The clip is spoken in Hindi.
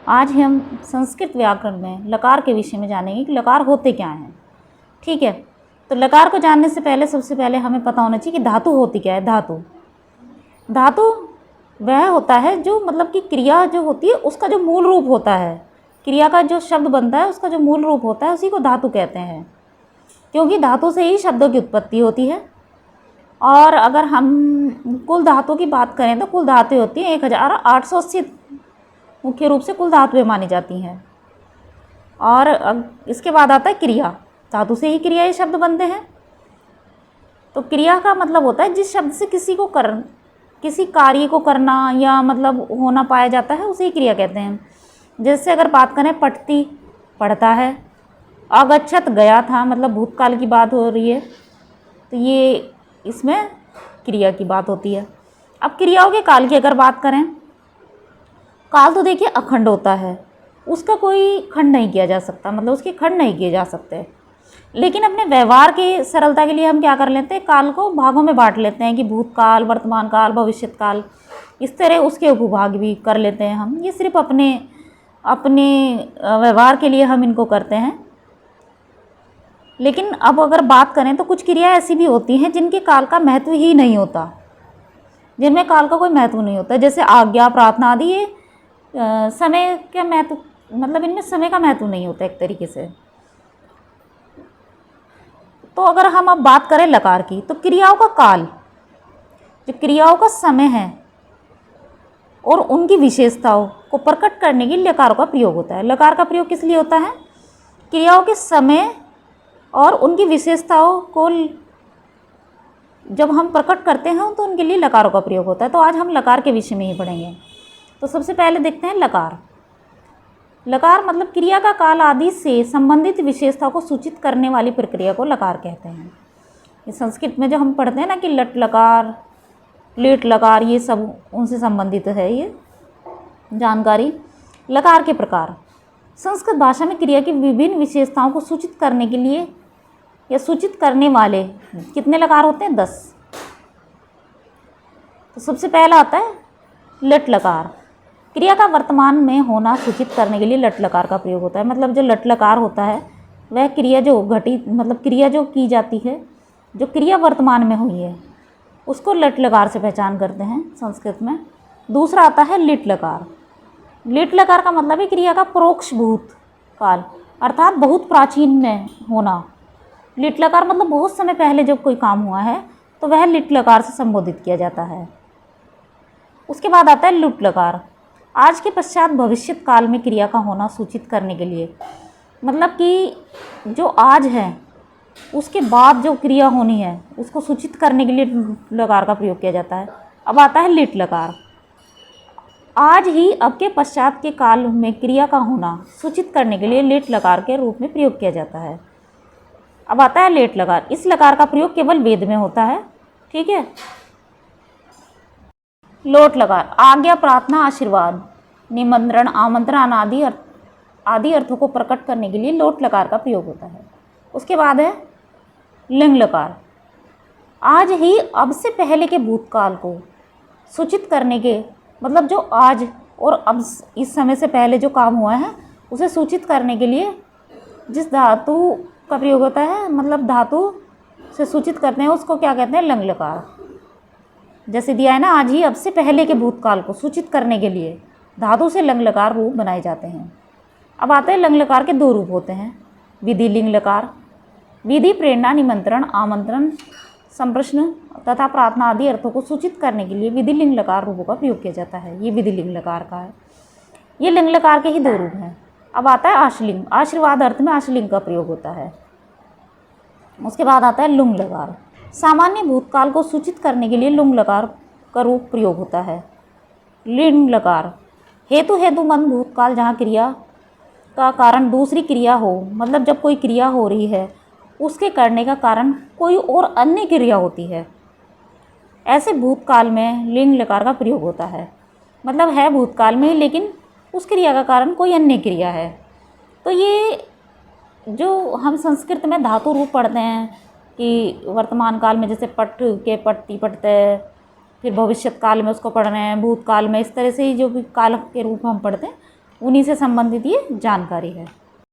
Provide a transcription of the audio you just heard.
आज हम संस्कृत व्याकरण में लकार के विषय में जानेंगे कि लकार होते क्या हैं। ठीक है, तो लकार को जानने से पहले सबसे पहले हमें पता होना चाहिए कि धातु होती क्या है। धातु वह होता है जो मतलब कि क्रिया जो होती है उसका जो मूल रूप होता है, क्रिया का जो शब्द बनता है उसका जो मूल रूप होता है उसी को धातु कहते हैं, क्योंकि धातु से ही शब्दों की उत्पत्ति होती है। और अगर हम कुल धातु की बात करें तो कुल धातुएं होती हैं 1880 मुख्य रूप से कुल धातुएं मानी जाती हैं। और इसके बाद आता है क्रिया। धातु से ही क्रिया ये शब्द बनते हैं। तो क्रिया का मतलब होता है जिस शब्द से किसी कार्य को करना या मतलब होना पाया जाता है उसे ही क्रिया कहते हैं। जैसे अगर बात करें पठती पढ़ता है, अगच्छत गया था, मतलब भूतकाल की बात हो रही है, तो ये इसमें क्रिया की बात होती है। अब क्रियाओं के काल की अगर बात करें, काल तो देखिए अखंड होता है, उसका कोई खंड नहीं किया जा सकता, मतलब उसके खंड नहीं किए जा सकते। लेकिन अपने व्यवहार की सरलता के लिए हम क्या कर लेते हैं, काल को भागों में बांट लेते हैं कि भूतकाल, वर्तमान काल, भविष्यत काल, इस तरह उसके उपभाग भी कर लेते हैं हम। ये सिर्फ अपने व्यवहार के लिए हम इनको करते हैं। लेकिन अब अगर बात करें तो कुछ क्रिया ऐसी भी होती हैं जिनके काल का महत्व ही नहीं होता, जिनमें काल का कोई महत्व नहीं होता। जैसे आज्ञा, प्रार्थना आदि, ये समय का महत्व, मतलब इनमें समय का महत्व नहीं होता एक तरीके से। तो अगर हम अब बात करें लकार की, तो क्रियाओं का काल, जो क्रियाओं का समय है और उनकी विशेषताओं को प्रकट करने के लिए लकार का प्रयोग होता है। लकार का प्रयोग किस लिए होता है? क्रियाओं के समय और उनकी विशेषताओं को जब हम प्रकट करते हैं तो उनके लिए लकारों का प्रयोग होता है। तो आज हम लकार के विषय में ही पढ़ेंगे। तो सबसे पहले देखते हैं लकार। लकार मतलब क्रिया का काल आदि से संबंधित विशेषता को सूचित करने वाली प्रक्रिया को लकार कहते हैं। ये संस्कृत में जो हम पढ़ते हैं ना कि लट लकार, लेट लकार, ये सब उनसे संबंधित है ये जानकारी। लकार के प्रकार। संस्कृत भाषा में क्रिया की विभिन्न विशेषताओं को सूचित करने के लिए या सूचित करने वाले कितने लकार होते हैं? 10। तो सबसे पहला आता है लट लकार। क्रिया का वर्तमान में होना सूचित करने के लिए लट लकार का प्रयोग होता है। मतलब जो लट लकार होता है वह क्रिया जो मतलब क्रिया जो की जाती है, जो क्रिया वर्तमान में हुई है, उसको लट लकार से पहचान करते हैं संस्कृत में। दूसरा आता है लिट लकार। लिट लकार का मतलब है क्रिया का परोक्ष भूत काल, अर्थात बहुत प्राचीन में होना। लिट लकार मतलब बहुत समय पहले जब कोई काम हुआ है तो वह लिट लकार से संबोधित किया जाता है। उसके बाद आता है लुट लकार। आज के पश्चात भविष्यत काल में क्रिया का होना सूचित करने के लिए, मतलब कि जो आज है उसके बाद जो क्रिया होनी है उसको सूचित करने के लिए लकार का प्रयोग किया जाता है। अब आता है लिट लकार। आज ही अब के पश्चात के काल में क्रिया का होना सूचित करने के लिए लिट लकार के रूप में प्रयोग किया जाता है। अब आता है लेट लकार। इस लकार का प्रयोग केवल वेद में होता है। ठीक है। लोट लकार। आज्ञा, प्रार्थना, आशीर्वाद, निमंत्रण, आमंत्रण आदि अर्थों को प्रकट करने के लिए लोट लकार का प्रयोग होता है। उसके बाद है लिंग लकार। आज ही अब से पहले के भूतकाल को सूचित करने के, मतलब जो आज और अब इस समय से पहले जो काम हुआ है उसे सूचित करने के लिए जिस धातु का प्रयोग होता है, मतलब धातु से सूचित करते हैं, उसको क्या कहते हैं? लंग लकार। जैसे दिया है ना, आज ही अब से पहले के भूतकाल को सूचित करने के लिए धातु से लंग लकार रूप बनाए जाते हैं। अब आते हैं लंग लकार के 2 रूप होते हैं। विधि लिंग लकार। विधि, प्रेरणा, निमंत्रण, आमंत्रण, संप्रश्न तथा प्रार्थना आदि अर्थों को सूचित करने के लिए विधि लिंग लकार रूपों का प्रयोग किया जाता है। ये विधि लिंग लकार का है। ये लिंग लकार के ही 2 रूप हैं। अब आता है आश्लिंग। आशीर्वाद अर्थ में आश्लिंग का प्रयोग होता है। उसके बाद आता है लुंग लकार। सामान्य भूतकाल को सूचित करने के लिए लुंग लकार का रूप प्रयोग होता है। लिंग लकार। हेतुमंद भूतकाल, जहाँ क्रिया का कारण दूसरी क्रिया हो, मतलब जब कोई क्रिया हो रही है उसके करने का कारण कोई और अन्य क्रिया होती है, ऐसे भूतकाल में लिंग लकार का प्रयोग होता है। मतलब है भूतकाल में लेकिन उस क्रिया का कारण कोई अन्य क्रिया है। तो ये जो हम संस्कृत में धातु रूप पढ़ते हैं कि वर्तमान काल में जैसे पट के पट्टी पढ़ते हैं, फिर भविष्यत काल में उसको पढ़ रहे हैं, भूतकाल में, इस तरह से ही जो भी काल के रूप हम पढ़ते हैं उन्हीं से संबंधित ये जानकारी है।